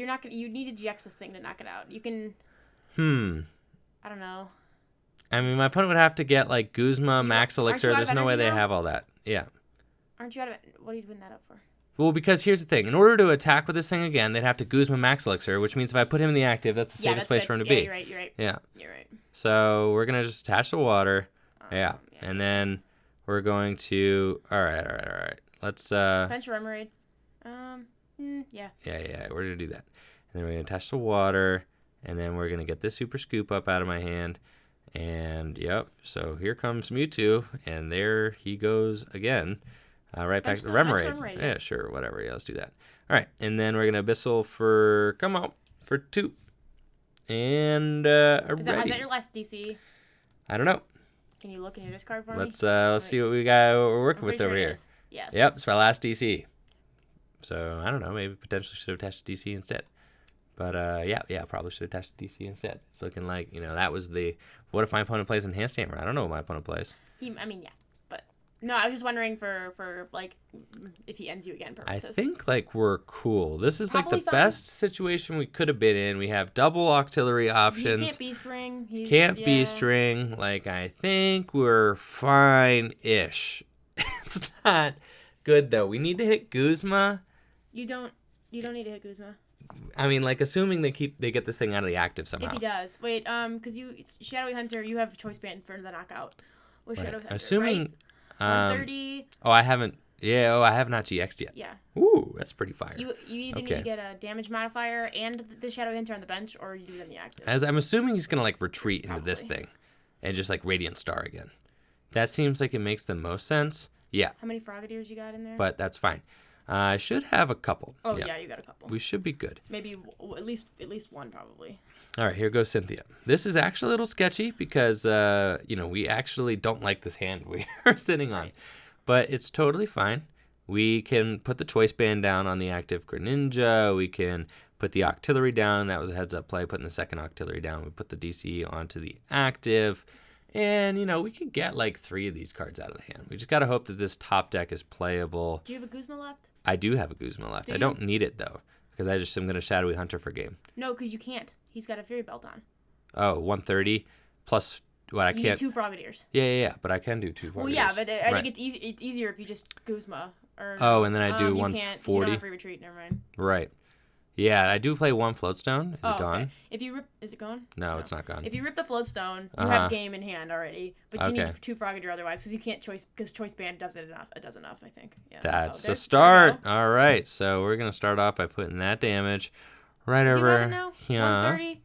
Speaker 2: not gonna... You need to GX this thing to knock it out. You can... I don't know.
Speaker 1: I mean, my opponent would have to get, like, Guzma, Max Elixir. There's no way they have all that. Yeah.
Speaker 2: Aren't you out of... What are you putting that up for?
Speaker 1: Well, because here's the thing. In order to attack with this thing again, they'd have to Guzma Max Elixir, which means if I put him in the active, that's the safest place for him to be.
Speaker 2: You're right.
Speaker 1: Yeah.
Speaker 2: You're right.
Speaker 1: So we're going to just attach the water. Yeah. And then we're going to... All right. Let's...
Speaker 2: Bench Remoraid. Yeah.
Speaker 1: Yeah. We're going to do that. And then we're going to attach the water. And then we're going to get this Super Scoop Up out of my hand. And, yep. So here comes Mewtwo. And there he goes again. Right back to the
Speaker 2: Bench
Speaker 1: Remoraid. Yeah, sure, whatever. Yeah, let's do that. All right, and then we're going to Abyssal for, come on, for 2. And
Speaker 2: Is that your last DC?
Speaker 1: I don't know.
Speaker 2: Can you look in your discard for me?
Speaker 1: Let's see what we got. What we're working with over here.
Speaker 2: Yes.
Speaker 1: Yep, it's my last DC. So I don't know. Maybe potentially should have attached DC instead. But yeah, probably should have attached DC instead. It's looking like that was the. What if my opponent plays Enhanced Hammer? I don't know what my opponent plays.
Speaker 2: Yeah, but no, I was just wondering for like if he ends you again purposes.
Speaker 1: I think like we're cool. This is
Speaker 2: Probably
Speaker 1: like the
Speaker 2: fine.
Speaker 1: best situation we could have been in. We have double artillery options.
Speaker 2: He can't B-string.
Speaker 1: Can't B-string. Like I think we're fine-ish. It's not good though. We need to hit Guzma.
Speaker 2: You don't need to hit Guzma.
Speaker 1: I mean, like assuming they get this thing out of the active somehow.
Speaker 2: If he does, wait, because you Shadowy Hunter, you have a choice band for the knockout. With Shadowy Hunter,
Speaker 1: assuming,
Speaker 2: right? 130.
Speaker 1: Oh, I haven't. Yeah. Oh, I have not GX'd yet.
Speaker 2: Yeah.
Speaker 1: Ooh, that's pretty fire.
Speaker 2: You either need to get a damage modifier and the Shadowy Hunter on the bench, or you do them in the active.
Speaker 1: As I'm assuming he's gonna like retreat into this thing, and just like Radiant Star again. That seems like it makes the most sense. Yeah.
Speaker 2: How many Frogadiers you got in there?
Speaker 1: But that's fine. I should have a couple.
Speaker 2: Oh yeah, you got a couple.
Speaker 1: We should be good.
Speaker 2: Maybe at least one probably.
Speaker 1: All right, here goes Cynthia. This is actually a little sketchy because we actually don't like this hand we are sitting on, but it's totally fine. We can put the choice band down on the active Greninja. We can put the Octillery down. That was a heads-up play, putting the second Octillery down. We put the DC onto the active. And, we could get like 3 of these cards out of the hand. We just got to hope that this top deck is playable.
Speaker 2: Do you have a Guzma left?
Speaker 1: I do have a Guzma left. I don't need it, though, because I just am going to Shadowy Hunter for game.
Speaker 2: No, because you can't. He's got a Fury Belt on.
Speaker 1: Oh, 130 plus what I can't.
Speaker 2: You need 2 Frogadiers.
Speaker 1: Yeah, but I can do 2 Frogadiers.
Speaker 2: Well, yeah, but I think it's easier if you just Guzma. Or,
Speaker 1: and then I do 140.
Speaker 2: You can't, you don't have free retreat, never mind.
Speaker 1: Right. Yeah, I do play 1 Floatstone. Is it gone?
Speaker 2: Okay. If you rip, is it gone?
Speaker 1: No, it's not gone.
Speaker 2: If you rip the Floatstone, you have game in hand already, but you need 2 Frogadier otherwise because you can't choice band does it enough. It does enough, I think. Yeah.
Speaker 1: That's a start. All right, so we're gonna start off by putting that damage right over
Speaker 2: do you have it now?
Speaker 1: here.
Speaker 2: 130.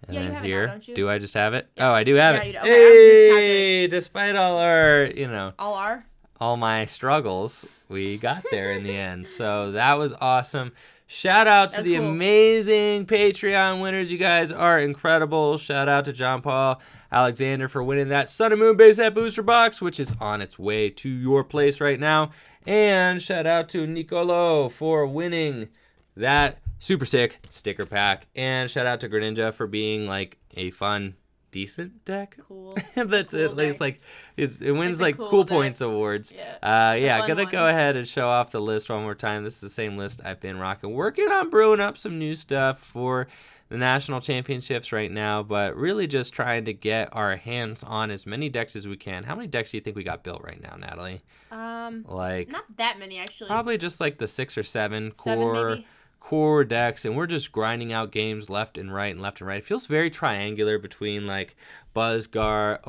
Speaker 1: And
Speaker 2: yeah,
Speaker 1: then
Speaker 2: you have
Speaker 1: here.
Speaker 2: It now, don't you?
Speaker 1: Do I just have it?
Speaker 2: Yeah.
Speaker 1: Oh, I do have
Speaker 2: yeah,
Speaker 1: it.
Speaker 2: You do. Okay,
Speaker 1: hey, despite all our, all my struggles, we got there in the end. So that was awesome. Shout out to the amazing Patreon winners. You guys are incredible. Shout out to John Paul Alexander for winning that Sun and Moon base set booster box, which is on its way to your place right now. And shout out to Nicolo for winning that super sick sticker pack. And shout out to Greninja for being like a fun, decent deck.
Speaker 2: Cool.
Speaker 1: That's
Speaker 2: cool
Speaker 1: at least like it wins like cool points awards.
Speaker 2: Yeah.
Speaker 1: Gonna go ahead and show off the list one more time. This is the same list I've been rocking, working on brewing up some new stuff for the national championships right now, but really just trying to get our hands on as many decks as we can. How many decks do you think we got built right now, Natalie? Like
Speaker 2: not that many actually.
Speaker 1: Probably just like the 6 or 7
Speaker 2: core
Speaker 1: core decks, and we're just grinding out games left and right. It feels very triangular between like Buzzrock,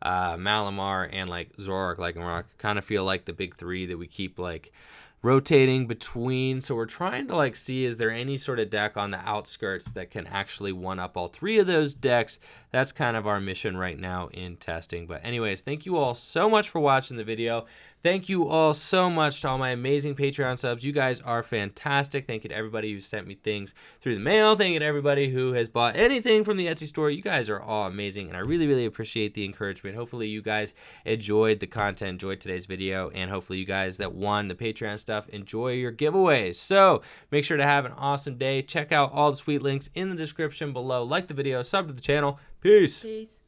Speaker 1: Malamar, and like Zoroark, Lycanroc. Kind of feel like the big 3 that we keep like rotating between. So we're trying to like see, is there any sort of deck on the outskirts that can actually one up all 3 of those decks? That's kind of our mission right now in testing. But anyways, thank you all so much for watching the video. Thank you all so much to all my amazing Patreon subs. You guys are fantastic. Thank you to everybody who sent me things through the mail. Thank you to everybody who has bought anything from the Etsy store. You guys are all amazing, and I really, really appreciate the encouragement. Hopefully you guys enjoyed the content, enjoyed today's video, and hopefully you guys that won the Patreon stuff enjoy your giveaways. So make sure to have an awesome day. Check out all the sweet links in the description below. Like the video, sub to the channel. Peace.